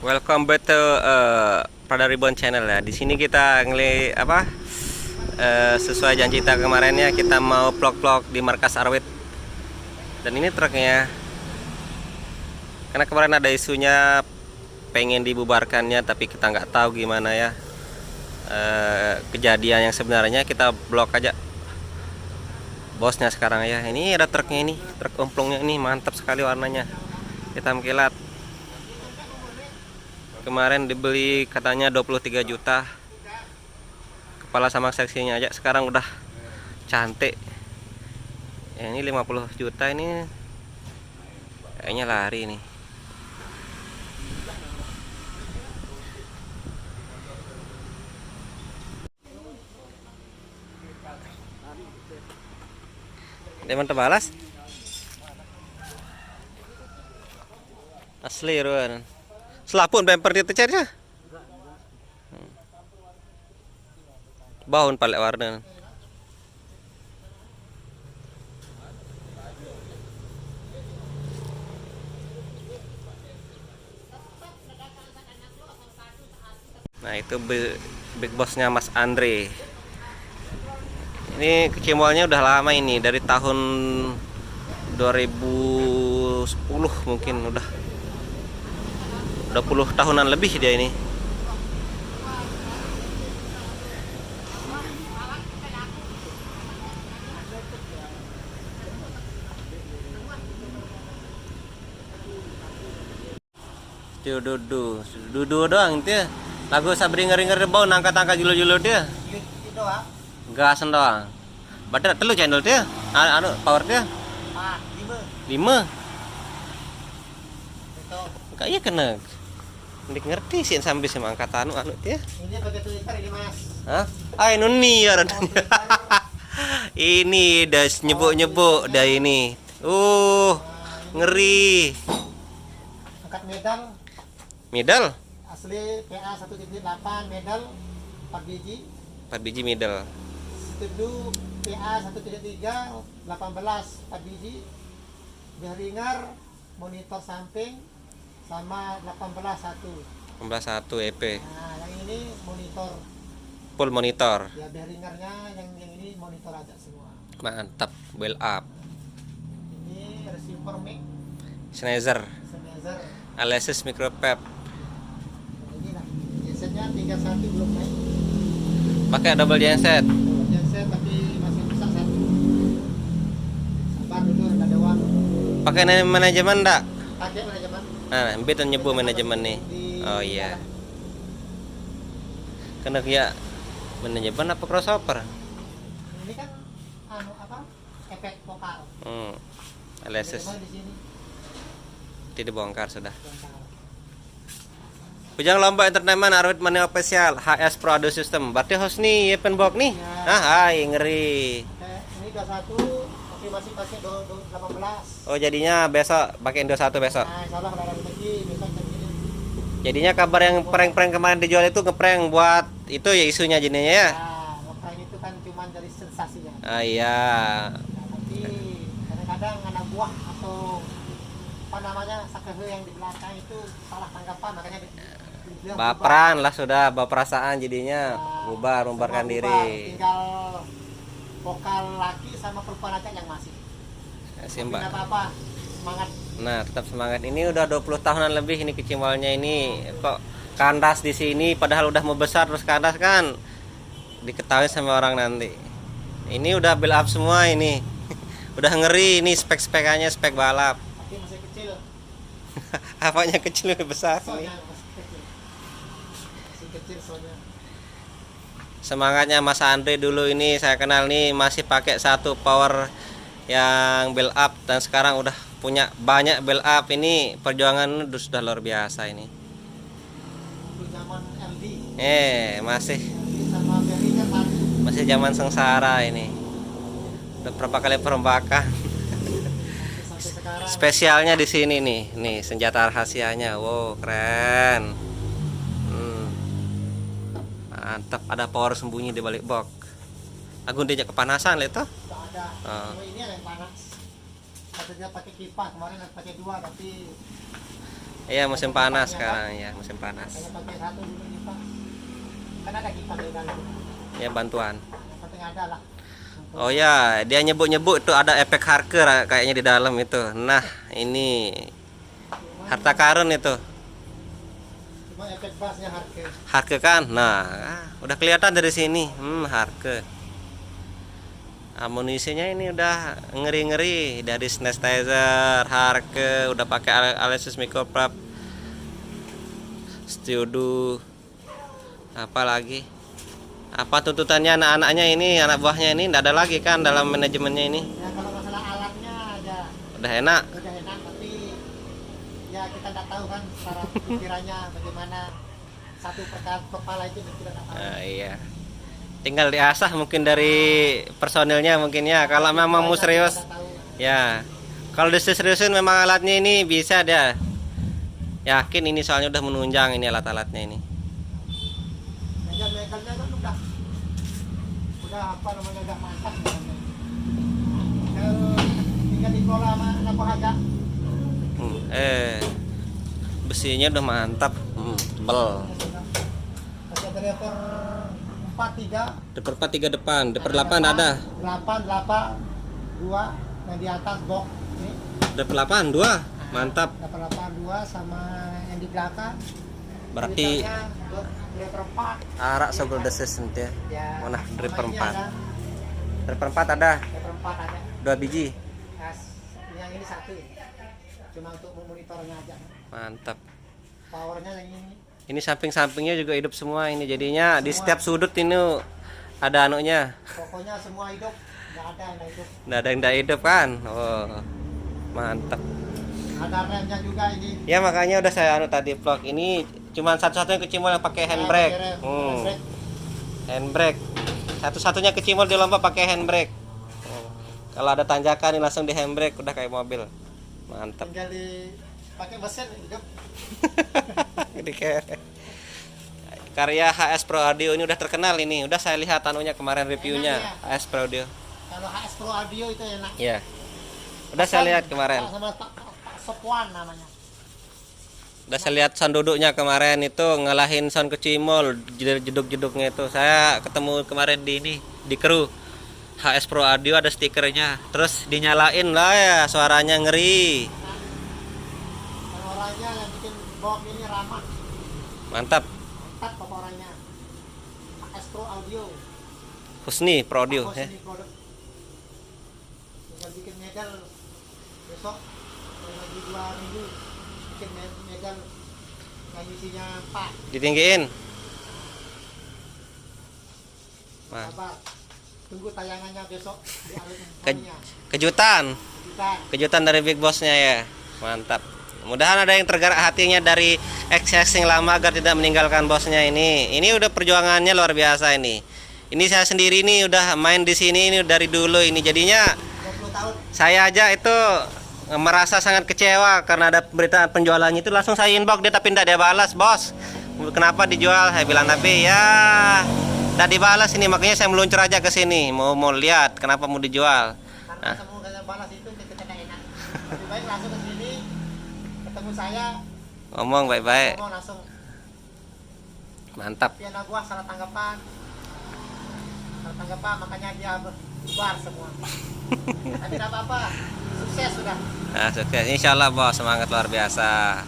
Welcome back to Prada Ribbon Channel ya. Di sini kita sesuai janji kita kemarinnya, kita mau vlog-vlog di markas Arwit. Dan ini truknya. Karena kemarin ada isunya pengen dibubarkannya, tapi kita nggak tahu gimana ya kejadian yang sebenarnya. Kita blok aja bosnya sekarang ya. Ini ada truknya, ini truk umplungnya, ini mantap sekali warnanya, hitam kilat. Kemarin dibeli katanya 23 juta kepala sama seksinya aja, sekarang udah cantik ya. Ini 50 juta, ini kayaknya lari nih. Teman terbalas asli ruan selapun bemper dia tercari ya. Baun palek warna. Nah itu big bossnya Mas Andre. Ini kecimolnya udah lama, ini dari tahun 2010 mungkin, udah 20 tahunan lebih dia ini. Dudu doang dia. Lagu sabri ngeri-ngeri bau nangkat-angkat julu-julu dia. Gas doang. Baterai telu channel dia. Anu power dia 5. Kayak kena. Ndik ngerti sih sampai sama angkat anu dia. Ini pakai Twitter ini, Mas. Hah? Ah, ini ya. Ini dah nyebuk-nyebuk dah ini. Ngeri. Angkat medal Middle asli PA 1.8 medal 4 biji. 4 biji middle. Setedu PA 1.3 18 4 biji. Behringer monitor samping sama 18 1 EP. Nah, yang ini monitor. Full monitor. Ya Behringernya yang ini monitor aja semua. Mantap, well up. Ini receiver mic Sennheiser, Sennheiser. Alesis Micropep. Ini lah. Gensetnya 31 belum naik. Pakai double genset. Genset tapi masih bisa satu. Sabar dulu, ada uang. Pakai manajemen enggak? Pakai manajemen. Nah, betul nyebu manajemen nih. Oh iya. Kena ya manajemen apa crossover? Ini kan anu apa? Efek vokal. Alesis Di sini. tidak dibongkar sudah. Ujang lomba entertainment Arwit Money Official HS Pro Audio System. Berarti host nih penbox nih. Ya. Hai ngeri. Ini 21 tapi masih pakai 18. Oh jadinya besok pakai Indo 1 besok. Nah, insyaallah kalau ada rezeki besok begini. Jadinya kabar yang prank-prank kemarin dijual itu ngeprank buat itu ya isunya jadinya ya. Nah, ngeprank itu kan cuma dari sensasinya. Ah iya. Nah, tapi kadang-kadang anak buah atau apa namanya sakehe yang di belakang itu salah tanggapan, makanya dibilang Baperan lah sudah, baperasaan jadinya Nah, bubarkan semua diri. bubar. Tinggal vokal laki sama perempuan aja yang masih. Kasih Tapi Mbak. nggak apa-apa, semangat. Nah, tetap semangat. Ini udah 20 tahunan lebih ini kecimolnya ini. Kok kandas di sini padahal udah mau besar terus kandas kan. Diketahui sama orang nanti. Ini udah build up semua ini. Udah ngeri ini spek-spekannya, spek balap. Tapi masih kecil. Apanya kecil lebih besar ini. Soalnya masih kecil. Masih kecil soalnya. Semangatnya Mas Andre dulu ini saya kenal nih masih pakai satu power yang build up, dan sekarang udah punya banyak build up. Ini perjuangan sudah luar biasa ini. Itu zaman LD. Masih LD sama Behringer mati. masih zaman sengsara ini. Udah berapa kali perombakan. Sampai sekarang. Spesialnya di sini nih senjata rahasianya. Wow, keren. Mantap, ada power sembunyi di balik box. Agung diajak kepanasan lihat tuh. Nggak ada. Ah. Cuma ini yang panas. Katanya pakai kipas, kemarin pakai 2 tapi Iya, musim panas sekarang ya, musim panas. Makanya pakai satu dulu nih Pak. Kan ada kipas di dalam. Ya bantuan. Yang penting ada lah. Oh ya, dia nyebut-nyebut itu ada efek harker kayaknya di dalam itu. Nah, ini harta karun itu. Cuma efek bassnya harga. Harke kan? Nah, udah kelihatan dari sini. Harke. Amunisinya ini udah ngeri-ngeri dari synthesizer, Harke, udah pakai Alesis Microprop, Studio, apa lagi? Apa tuntutannya anak-anaknya ini, anak buahnya ini? Nggak ada lagi kan dalam manajemennya ini? Ya kalau masalah alatnya aja Udah enak. udah enak, tapi ya kita nggak tahu kan cara pikirannya bagaimana, satu perkara kepala itu kita nggak tahu. Nah, iya. Tinggal diasah mungkin dari personilnya mungkin ya. Kalau memang mau serius, Kita nggak tahu. ya. Kalau diseriusin memang alatnya ini bisa dia. Yakin ini soalnya udah menunjang ini alat-alatnya ini. Megal-megalnya kan udah apa namanya, udah mantap. Kalau tinggal dikelola sama anak buah aja. Besinya udah mantap. Tebel. Masih ada lever 4 3. Deper 4 3 depan, deper 8 ada. 8 2 yang di atas box ini. Deper 8 2. Mantap. Lever 8 2 sama yang di belakang. Berarti Filternya lever 4. arak sebelum desis nanti ya. Ya. Mana sama driver ini 4? ada, Driver 4 ada lever 4 ada. 2 biji. Nah, yang ini satu. Cuma untuk memonitornya aja. Mantap. Powernya yang ini. Ini samping-sampingnya juga hidup semua ini jadinya di setiap sudut ini ada anunya. Pokoknya semua hidup, nggak ada yang nggak hidup. Nggak ada yang nggak hidup kan? Oh, mantap. Ada remnya juga ini. Ya makanya udah saya anu tadi vlog ini cuman satu-satunya kecimol yang pakai handbrake. Handbrake. Handbrake. Satu-satunya kecimol di lomba pakai handbrake. Kalau ada tanjakan ini langsung di handbrake udah kayak mobil. Mantap. Tinggal dipakai mesin hidup. Jadi kayak karya HS Pro Audio ini udah terkenal ini. Udah saya lihat anunya kemarin reviewnya HS Pro Audio. Kalau HS Pro Audio itu enak. Iya. Udah saya lihat kemarin. Sama Pak Sopwan namanya. Udah saya lihat sound duduknya kemarin itu ngalahin sound kecimol jeduk-jeduknya itu. Saya ketemu kemarin di ini di kru HS Pro Audio ada stikernya. Terus dinyalain lah ya suaranya ngeri. Kalau orangnya yang bikin box ini ramah. Mantap. Mantap pokok orangnya. HS Pro Audio. Husni Pro Audio Aku ya. sini produk. Tinggal bikin medal besok lagi 2 minggu bikin medal yang isinya 4. Ditinggiin. Wah, Sabar. Tunggu tayangannya besok di ke- kejutan. Kejutan dari Big Bossnya ya. Mantap. Mudahan ada yang tergerak hatinya dari ex-ex yang lama agar tidak meninggalkan bosnya ini. Ini udah perjuangannya luar biasa ini. Ini saya sendiri nih udah main di sini ini dari dulu ini jadinya 20 tahun. saya aja itu merasa sangat kecewa karena ada berita penjualannya itu langsung saya inbox dia tapi tidak dia balas, "Bos, kenapa dijual?" Saya bilang tapi ya tidak dibalas ini makanya saya meluncur aja ke sini mau lihat kenapa mau dijual. Karena semua kalian balas itu kita tidak enak. Lebih baik langsung ke sini ketemu saya, Ngomong baik-baik. ngomong langsung. Mantap. Tapi anak gua salah tanggapan. Salah tanggapan makanya dia bubar semua. Tapi tidak apa-apa. Sukses sudah. Nah, sukses. Insyaallah bos, semangat luar biasa.